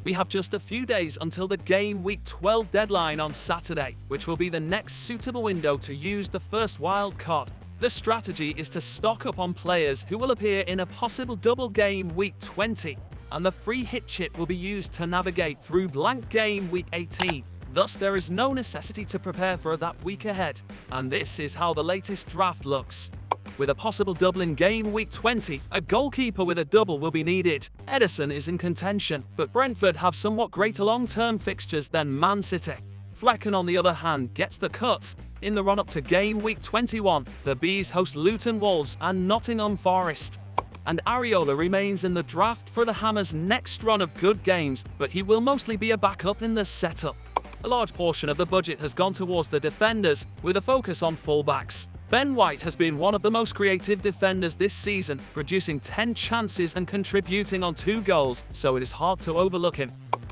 We have just a few days until the Game Week 12 deadline on Saturday, which will be the next suitable window to use the first wildcard. The strategy is to stock up on players who will appear in a possible double Game Week 20, and the free hit chip will be used to navigate through blank Game Week 18. Thus, there is no necessity to prepare for that week ahead, and this is how the latest draft looks. With a possible double in Game Week 20, a goalkeeper with a double will be needed. Ederson is in contention, but Brentford have somewhat greater long-term fixtures than Man City. Flecken, on the other hand, gets the cut. In the run-up to Game Week 21, the Bees host Luton Wolves and Nottingham Forest. And Areola remains in the draft for the Hammers' next run of good games, but he will mostly be a backup in the setup. A large portion of the budget has gone towards the defenders, with a focus on fullbacks. Ben White has been one of the most creative defenders this season, producing 10 chances and contributing on 2 goals, so it is hard to overlook him.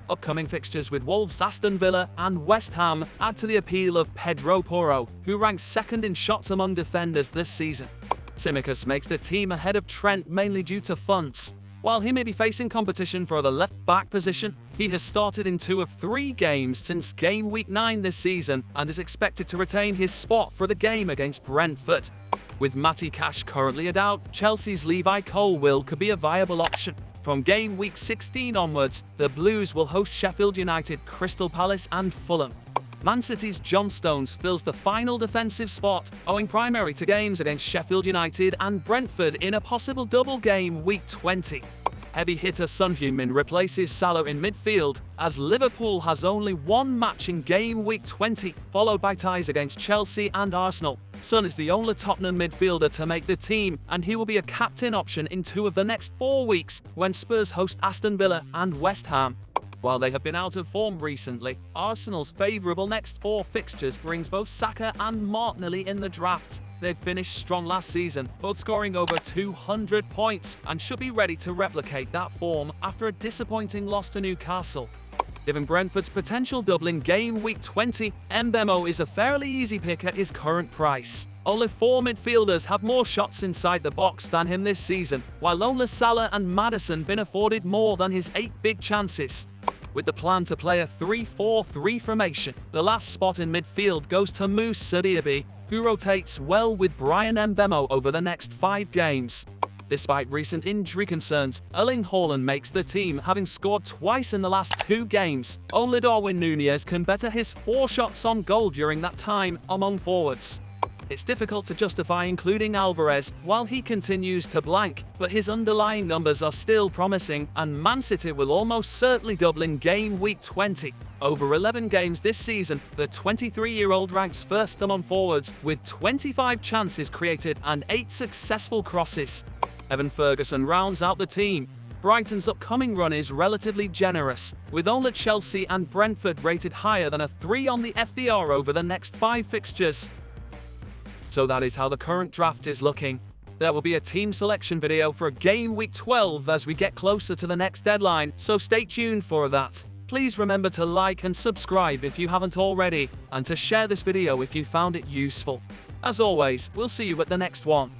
Upcoming fixtures with Wolves, Aston Villa and West Ham add to the appeal of Pedro Porro, who ranks second in shots among defenders this season. Tsimikas makes the team ahead of Trent mainly due to funds. While he may be facing competition for the left-back position, he has started in 2 of 3 games since Game Week 9 this season and is expected to retain his spot for the game against Brentford. With Matty Cash currently a doubt, Chelsea's Levi Colwill could be a viable option. From Game Week 16 onwards, the Blues will host Sheffield United, Crystal Palace and Fulham. Man City's John Stones fills the final defensive spot, owing primarily to games against Sheffield United and Brentford in a possible double Game Week 20. Heavy hitter Son Heung-min replaces Salah in midfield, as Liverpool has only 1 match in Game Week 20, followed by ties against Chelsea and Arsenal. Son is the only Tottenham midfielder to make the team, and he will be a captain option in 2 of the next 4 weeks when Spurs host Aston Villa and West Ham. While they have been out of form recently, Arsenal's favourable next 4 fixtures brings both Saka and Martinelli in the draft. They finished strong last season, both scoring over 200 points, and should be ready to replicate that form after a disappointing loss to Newcastle. Given Brentford's potential double in Game Week 20, Mbemo is a fairly easy pick at his current price. Only 4 midfielders have more shots inside the box than him this season, while only Salah and Maddison been afforded more than his 8 big chances. With the plan to play a 3-4-3 formation, the last spot in midfield goes to Moussa Diaby, who rotates well with Brian Mbemo over the next 5 games. Despite recent injury concerns, Erling Haaland makes the team, having scored twice in the last 2 games. Only Darwin Núñez can better his 4 shots on goal during that time among forwards. It's difficult to justify including Alvarez while he continues to blank, but his underlying numbers are still promising, and Man City will almost certainly double in Game Week 20. Over 11 games this season, the 23-year-old ranks first among forwards with 25 chances created and 8 successful crosses. Evan Ferguson rounds out the team. Brighton's upcoming run is relatively generous, with only Chelsea and Brentford rated higher than a 3 on the FDR over the next 5 fixtures. So that is how the current draft is looking. There will be a team selection video for Game Week 12 as we get closer to the next deadline, so stay tuned for that. Please remember to like and subscribe if you haven't already, and to share this video if you found it useful. As always, we'll see you at the next one.